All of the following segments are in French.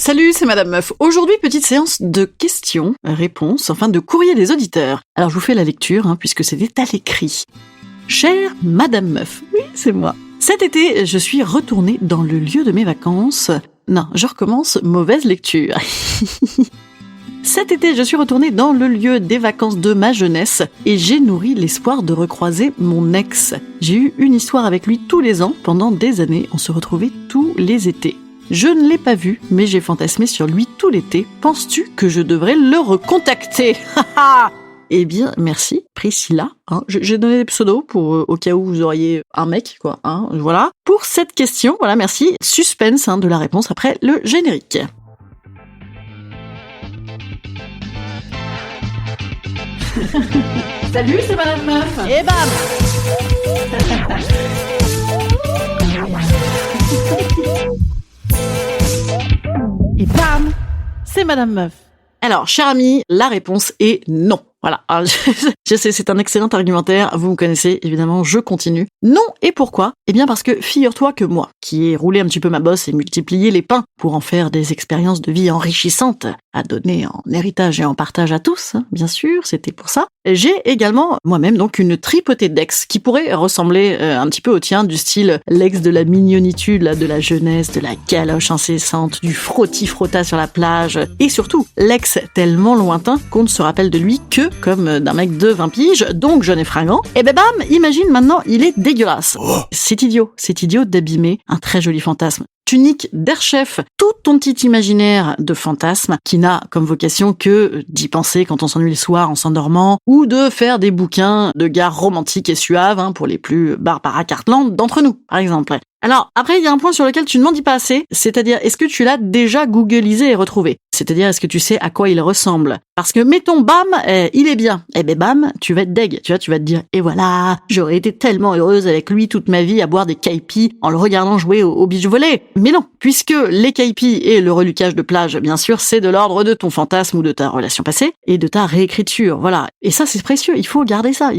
Salut, c'est Madame Meuf. Aujourd'hui, petite séance de questions-réponses, enfin de courrier des auditeurs. Alors je vous fais la lecture, puisque c'était à l'écrit. Chère Madame Meuf, oui, c'est moi. Cet été, je suis retournée dans le lieu de mes vacances. Non, je recommence, mauvaise lecture. Cet été, je suis retournée dans le lieu des vacances de ma jeunesse et j'ai nourri l'espoir de recroiser mon ex. J'ai eu une histoire avec lui tous les ans. Pendant des années, on se retrouvait tous les étés. Je ne l'ai pas vu, mais j'ai fantasmé sur lui tout l'été. Penses-tu que je devrais le recontacter? Eh bien, merci, Priscilla. J'ai donné des pseudos pour au cas où vous auriez un mec, quoi. Voilà. Pour cette question, voilà, merci. Suspense de la réponse après le générique. Salut, c'est Madame Meuf. Et bam. Et bam, c'est Madame Meuf. Alors, cher ami, la réponse est non. Voilà, je sais, c'est un excellent argumentaire, vous me connaissez, évidemment, je continue. Non, et pourquoi? Eh bien parce que figure-toi que moi, qui ai roulé un petit peu ma bosse et multiplié les pains pour en faire des expériences de vie enrichissantes, à donner en héritage et en partage à tous, bien sûr, c'était pour ça. J'ai également moi-même donc une tripotée d'ex qui pourrait ressembler un petit peu au tien, du style l'ex de la mignonitude, là, de la jeunesse, de la galoche incessante, du frotti-frotta sur la plage, et surtout l'ex tellement lointain qu'on ne se rappelle de lui que comme d'un mec de 20 piges, donc jeune et fringant. Et ben bam, imagine maintenant, il est dégueulasse. C'est idiot d'abîmer un très joli fantasme. Tu niques d'air chef tout ton petit imaginaire de fantasme qui n'a comme vocation que d'y penser quand on s'ennuie le soir en s'endormant ou de faire des bouquins de gares romantiques et suaves pour les plus Barbara Cartland d'entre nous, par exemple. Alors, après, il y a un point sur lequel tu ne m'en dis pas assez, c'est-à-dire, est-ce que tu l'as déjà googlisé et retrouvé? C'est-à-dire, est-ce que tu sais à quoi il ressemble? Parce que, mettons, bam, il est bien. Eh ben, bam, tu vas être deg. Tu vas te dire, et voilà, j'aurais été tellement heureuse avec lui toute ma vie à boire des caipis en le regardant jouer au beach volley. Mais non, puisque les caipis et le reluquage de plage, bien sûr, c'est de l'ordre de ton fantasme ou de ta relation passée et de ta réécriture, voilà. Et ça, c'est précieux. Il faut garder ça.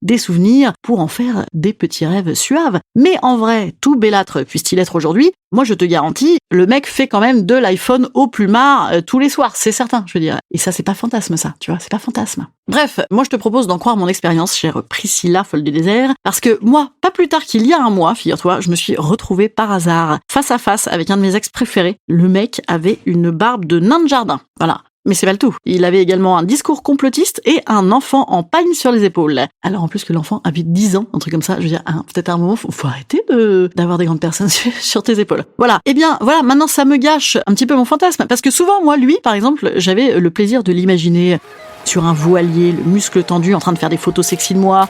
Des souvenirs pour en faire des petits rêves suaves. Mais en vrai, tout bellâtre puisse-t-il être aujourd'hui, moi je te garantis, le mec fait quand même de l'iPhone au plumard tous les soirs, c'est certain, je veux dire. Et ça, c'est pas fantasme, ça, tu vois, c'est pas fantasme. Bref, moi je te propose d'en croire mon expérience, chère Priscilla, folle du désert, parce que moi, pas plus tard qu'il y a un mois, figure-toi, je me suis retrouvée par hasard, face à face avec un de mes ex préférés. Le mec avait une barbe de nain de jardin, voilà. Mais c'est pas le tout. Il avait également un discours complotiste et un enfant en pagne sur les épaules. Alors en plus que l'enfant avait 10 ans, un truc comme ça, je veux dire, peut-être à un moment, faut arrêter d'avoir des grandes personnes sur tes épaules. Voilà. Eh bien, voilà, maintenant ça me gâche un petit peu mon fantasme, parce que souvent, moi, lui, par exemple, j'avais le plaisir de l'imaginer sur un voilier, le muscle tendu, en train de faire des photos sexy de moi.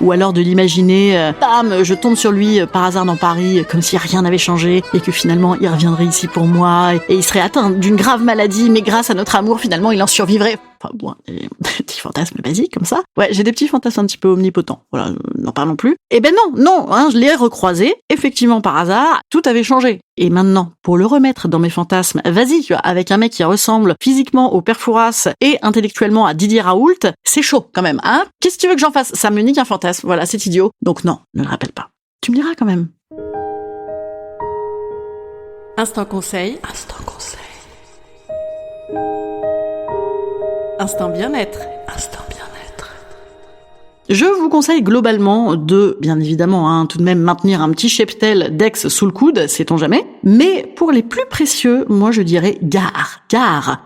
Ou alors de l'imaginer, bam, je tombe sur lui par hasard dans Paris, comme si rien n'avait changé, et que finalement il reviendrait ici pour moi, et il serait atteint d'une grave maladie, mais grâce à notre amour, finalement il en survivrait. Enfin bon, des petits fantasmes basiques comme ça. Ouais, j'ai des petits fantasmes un petit peu omnipotents. Voilà, n'en parlons plus. Eh ben non, je l'ai recroisé, effectivement par hasard, tout avait changé. Et maintenant, pour le remettre dans mes fantasmes, vas-y, tu vois, avec un mec qui ressemble physiquement au père Fouras et intellectuellement à Didier Raoult, c'est chaud quand même, Qu'est-ce que tu veux que j'en fasse? Ça me nique un fantasme, voilà, c'est idiot. Donc non, ne le rappelle pas. Tu me diras quand même. Instant conseil. Instant bien-être. Je vous conseille globalement de, bien évidemment, tout de même maintenir un petit cheptel d'ex sous le coude, sait-on jamais. Mais pour les plus précieux, moi je dirais gare.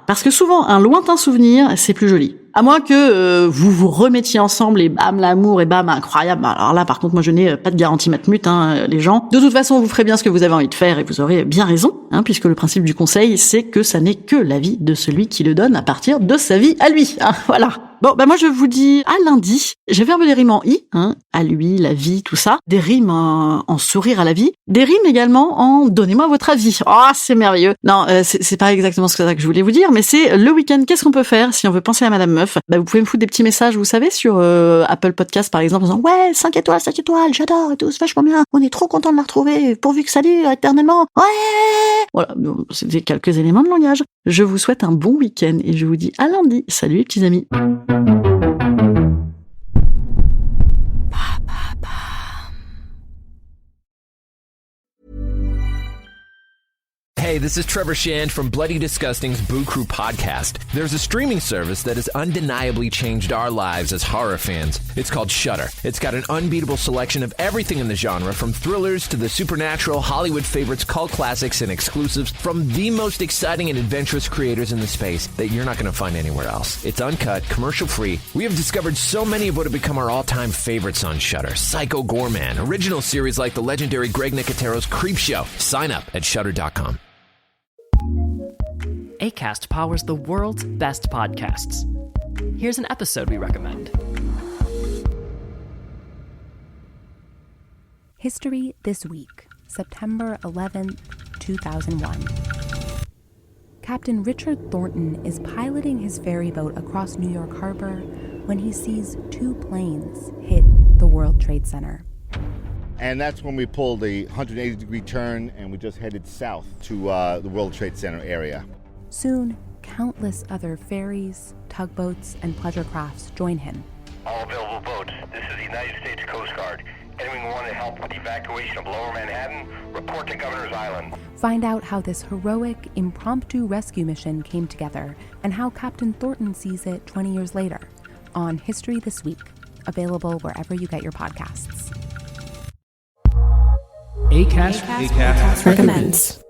Parce que souvent, un lointain souvenir, c'est plus joli. À moins que vous vous remettiez ensemble et bam, l'amour et bam, incroyable. Alors là, par contre, moi je n'ai pas de garantie matmut, les gens. De toute façon, vous ferez bien ce que vous avez envie de faire et vous aurez bien raison, puisque le principe du conseil, c'est que ça n'est que l'avis de celui qui le donne à partir de sa vie à lui. Voilà. Bon, moi je vous dis à lundi. J'ai fait un peu des rimes en i, à lui, la vie, tout ça. Des rimes en sourire à la vie. Des rimes également en donnez-moi votre avis. Oh, c'est merveilleux. Non, c'est pas exactement ce que je voulais vous dire, mais c'est le week-end. Qu'est-ce qu'on peut faire si on veut penser à Madame Meuf? Vous pouvez me foutre des petits messages, vous savez, sur Apple Podcast par exemple, en disant ouais, 5 étoiles, j'adore et tout, c'est vachement bien. On est trop content de la retrouver, pourvu que ça dure éternellement. Ouais. Voilà, c'était quelques éléments de langage. Je vous souhaite un bon week-end et je vous dis à lundi. Salut les petits amis. Hey, this is Trevor Shand from Bloody Disgusting's Boo Crew podcast. There's a streaming service that has undeniably changed our lives as horror fans. It's called Shudder. It's got an unbeatable selection of everything in the genre, from thrillers to the supernatural, Hollywood favorites, cult classics, and exclusives from the most exciting and adventurous creators in the space that you're not going to find anywhere else. It's uncut, commercial-free. We have discovered so many of what have become our all-time favorites on Shudder. Psycho Goreman, original series like the legendary Greg Nicotero's Creepshow. Sign up at Shudder.com. Acast powers the world's best podcasts. Here's an episode we recommend. History This Week, September 11th, 2001. Captain Richard Thornton is piloting his ferry boat across New York Harbor when he sees two planes hit the World Trade Center. And that's when we pulled a 180-degree turn and we just headed south to the World Trade Center area. Soon, countless other ferries, tugboats, and pleasure crafts join him. All available boats. This is the United States Coast Guard. Anyone want to help with the evacuation of Lower Manhattan? Report to Governor's Island. Find out how this heroic, impromptu rescue mission came together and how Captain Thornton sees it 20 years later on History This Week, available wherever you get your podcasts. Acast recommends.